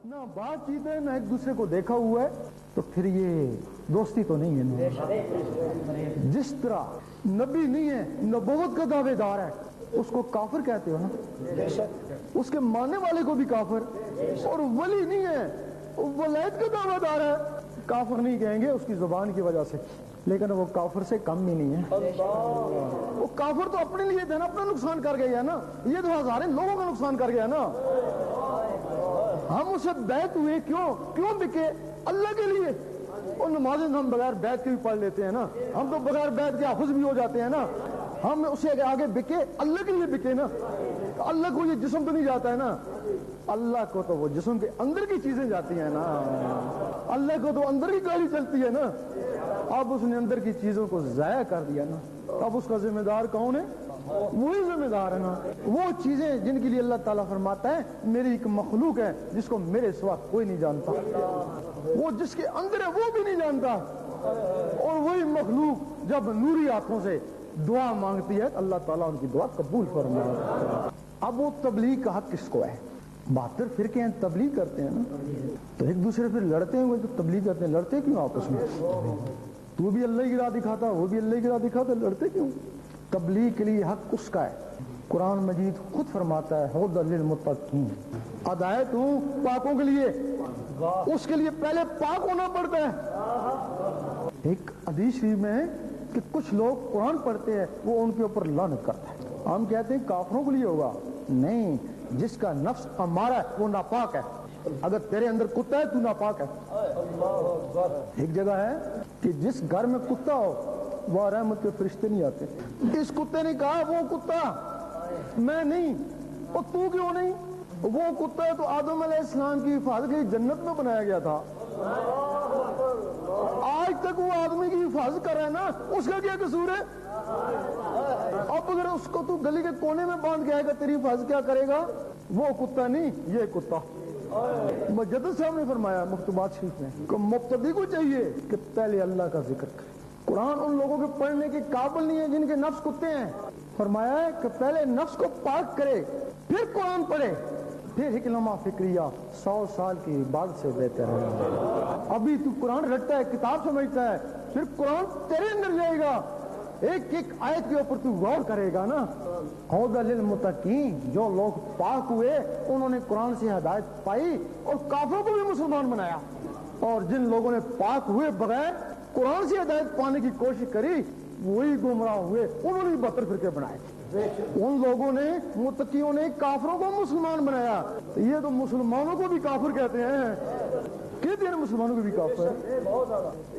ना बातचीत है ना एक दूसरे को देखा हुआ है, तो फिर ये दोस्ती तो नहीं है ना। जिस तरह नबी नहीं है, नबूवत का दावेदार है, उसको काफिर कहते हो ना, उसके मानने वाले को भी काफिर। और वली नहीं है, वलायत का दावेदार है, काफिर नहीं कहेंगे उसकी जुबान की वजह से, लेकिन वो काफिर से कम भी नहीं है। वो काफिर तो अपने लिए थे ना, अपना नुकसान कर गया ना, ये तो हजारों लोगों का नुकसान कर गया ना। हम उसे बैत हुए, क्यों बिके? अल्लाह के लिए। और नमाजें हम बगैर बैत के भी पढ़ लेते हैं ना, हम तो बगैर बैत के हाफिज भी हो जाते हैं ना। हम उसे आगे बिके, अल्लाह के लिए बिके ना। तो अल्लाह को ये जिस्म तो नहीं जाता है ना, अल्लाह को तो वो जिस्म के अंदर की चीजें जाती हैं ना। अल्लाह को तो अंदर की गाड़ी चलती है ना। अब उसने अंदर की चीजों को जाया कर दिया ना, अब उसका जिम्मेदार कौन है? वही जिम्मेदार है ना। वो चीजें जिनके लिए अल्लाह ताला फरमाता है मेरी एक मखलूक है जिसको मेरे सिवा कोई नहीं जानता, वो जिसके अंदर है वो भी नहीं जानता। और वही मखलूक जब नूरी आंखों से दुआ मांगती है तो अल्लाह ताला उनकी दुआ कबूल फरमाता है। अब वो तबलीग का हक किसको है? बहत्तर फिरके हैं, तबलीग करते हैं ना, तो एक दूसरे फिर लड़ते हैं, तो तबलीग करते हैं। लड़ते क्यों आपस में? तू भी अल्लाह की राह दिखाता, वो भी अल्लाह की राह दिखाता, लड़ते क्यों? तबलीग के लिए हक उसका है। कुरान मजीद खुद फरमाता है हुदल लिल मुत्तकीन, हिदायत हूँ पाकों के लिए। उसके लिए पहले पाक होना पड़ता है। एक हदीस शरीफ में है कि कुछ लोग कुरान पढ़ते हैं, वो उनके ऊपर लानत करता है। हम कहते हैं काफिरों के लिए होगा, नहीं, जिसका नफ्स हमारा है वो नापाक है। अगर तेरे अंदर कुत्ता है तू नापाक है। एक जगह है कि जिस घर में कुत्ता हो वह रहमत के फरिश्ते नहीं आते। इस कुत्ते ने कहा वो कुत्ता मैं नहीं, और तू क्यों नहीं? वो कुत्ता तो आदम अलैहिस्सलाम की हिफाजत के जन्नत में बनाया गया था, आज तक वो आदमी की हिफाजत कर रहा है ना, उसका क्या कसूर है? अब अगर उसको तू गली के कोने में बांध के आएगा तेरी हिफाजत क्या करेगा? वो कुत्ता नहीं, ये कुत्ता। मुजद्दिद साहब ने फरमाया मकतूबात शरीफ में कि मुब्तदी को चाहिए कि पहले अल्लाह का जिक्र करे। कुरान उन लोगों के पढ़ने के काबिल नहीं है जिनके नफ्स कुत्ते हैं। फरमाया है कि पहले नफ्स को पाक करे फिर कुरान पढ़े, फिर हिकलमा फिक्रिया 100 साल की इबादत से बेहतर है। अभी तू कुरान रटता है, किताब समझता है, फिर कुरान तेरे अंदर जाएगा, एक एक आयत के ऊपर तू गौर करेगा ना। हुदल लिल मुत्तकीन, जो लोग पाक हुए उन्होंने कुरान से हिदायत पाई और काफिरों को भी मुसलमान बनाया। और जिन लोगों ने पाक हुए बगैर कुरान से हिदायत पाने की कोशिश करी वही गुमराह हुए, उन्होंने 72 फिरके बनाए। उन लोगों ने, मुत्तकियों ने काफिरों को मुसलमान बनाया। ये तो मुसलमानों को भी काफिर कहते हैं मुसलमानों को भी काफिर।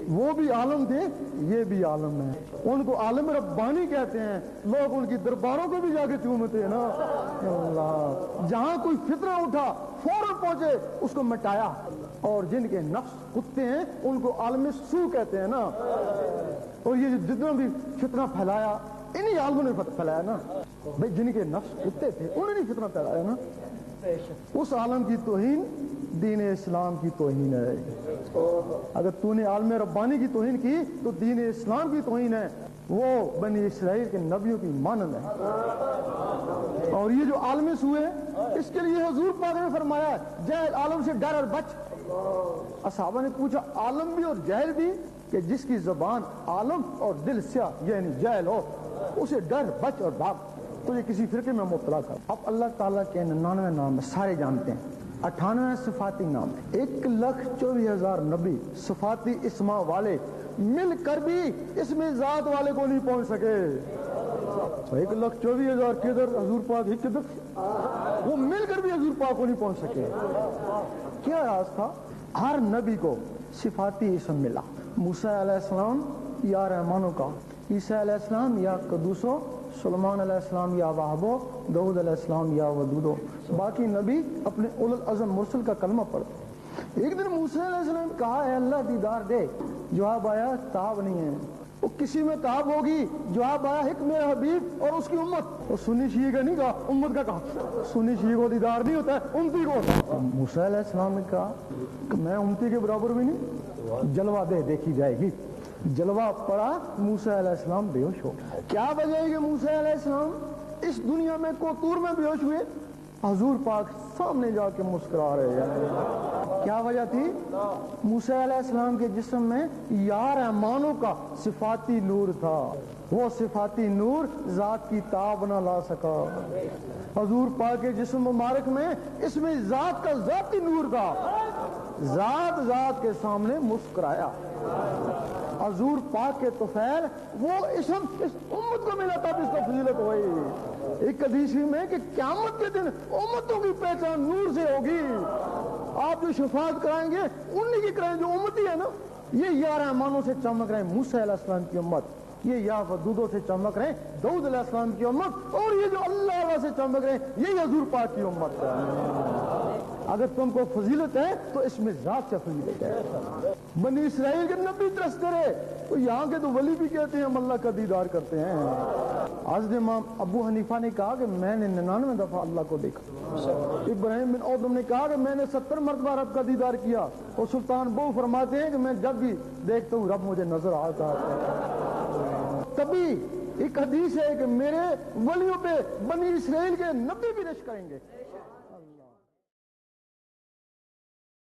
वो भी आलम थे, ये भी आलम है, उनको आलम रब्बानी कहते हैं। लोग उनकी दरबारों को भी जाके चूमते हैं ना। अल्लाह, जहां कोई फितना उठा फौरन पहुंचे, उसको मिटाया। और जिनके नफ्स कुत्ते हैं उनको आलम सू कहते हैं ना। और ये जितना भी फितना फैलाया इन्हीं आलमों ने फैलाया ना भाई। जिनके नफ्स कुत्ते थे उन्होंने फितना फैलाया ना। उस आलम की तौहीन दीन इस्लाम की तौहीन है। अगर तूने आलम रब्बानी की तौहीन की तो दीन इस्लाम की तौहीन है। वो बनी इसराइल के नबियों की मानंद है। और ये जो आलम सू है इसके लिए हुजूर पाक ने फरमाया जहल आलम से डर और बच। असहाबा ने पूछा आलम भी और जहल भी, कि जिसकी जुबान आलम और दिल स्याह यानी जहल हो उसे डर बच और भाग, तो ये किसी फिरके में मुब्तला कर। अब अल्लाह ताला के 99 नाम है, सारे जानते हैं। 98 सिफाती नाम है। 1,24,000 नबी सिफाती इस्मा वाले मिलकर भी इसमें जात वाले को नहीं पहुंच सके। 1,24,000 किधर, हजूर पाक ही किधर, वो मिलकर भी हजूर पाक को नहीं पहुंच सके। क्या राज था? हर नबी को सिफाती इसम मिला। मूसा अलैहिस्सलाम या रहमानो का, ईसा अलैहिस्सलाम या कदूसो, सुलेमान अलैहिस्सलाम या वाहबो, दाऊद अलैहिस्सलाम या वदूदो। बाकी नबी अपने उलुल अज़म मुरसल का कलमा पढ़ते। एक दिन मूसा अलैहिस्सलाम कहा है अल्लाह दीदार दे, जवाब आया ताब नहीं है। वो किसी में ताब होगी, जवाब आया हिक मेरा हबीब और उसकी उम्मत। और सुन्नी शिये का नहीं कहा, उम्मत का कहा। सुन्नी शिये को दीदार नहीं होता है, उम्मती को होता है। मूसा अलैहिस्सलाम ने कहा कि मैं उम्मती के बराबर भी नहीं, जलवा दे देखी जाएगी। जलवा पड़ा, मूसा अलैहिस्सलाम बेहोश हो। क्या वजह है कि मूसा अलैहिस्सलाम इस दुनिया में कोतूर में बेहोश हुए? حضور پاک سامنے جا کے مسکرا رہے ہیں. کیا وجہ تھی؟ موسیٰ علیہ السلام کے جسم میں یا رحمانوں کا صفاتی نور تھا. وہ صفاتی نور ذات کی تاب نہ لا سکا. حضور پاک کے جسم مبارک میں اس میں ذات کا ذاتی نور تھا. ذات کے سامنے مسکرایا. حضور پاک کے طفیل وہ اسم اس امت کو ملا تھا جس کو فضیلت ہوئی. ایک حدیث میں کہ قیامت کے دن امتوں کی پہچان نور سے ہوگی. آپ جو شفاعت کرائیں گے انہی کی کرائیں جو امتی ہے نا. یہ یا رحمانوں سے چمک رہے ہیں موسیٰ علیہ السلام کی امت, یہ یا ودودوں سے چمک رہے ہیں داؤد علیہ السلام کی امت, اور یہ جو اللہ سے چمک رہے ہیں یہ حضور پاک کی امت ہے. اگر تم کو فضیلت ہے تو اس میں ذات سے فضیلت ہے. بنی اسرائیل کے نبی ترس کرے تو یہاں کے تو ولی بھی کہتے ہیں ہم اللہ کا دیدار کرتے ہیں. حضرت امام ابو حنیفہ نے کہا کہ میں نے 99 دفعہ اللہ کو دیکھا. ابراہیم بن ادم نے کہا کہ میں نے 70 مرتبہ رب کا دیدار کیا. اور سلطان بہو فرماتے ہیں کہ میں جب بھی دیکھتا ہوں رب مجھے نظر آتا ہے. تبھی ایک حدیث ہے کہ میرے ولیوں پہ بنی اسرائیل کے نبی بھی رشک کریں گے.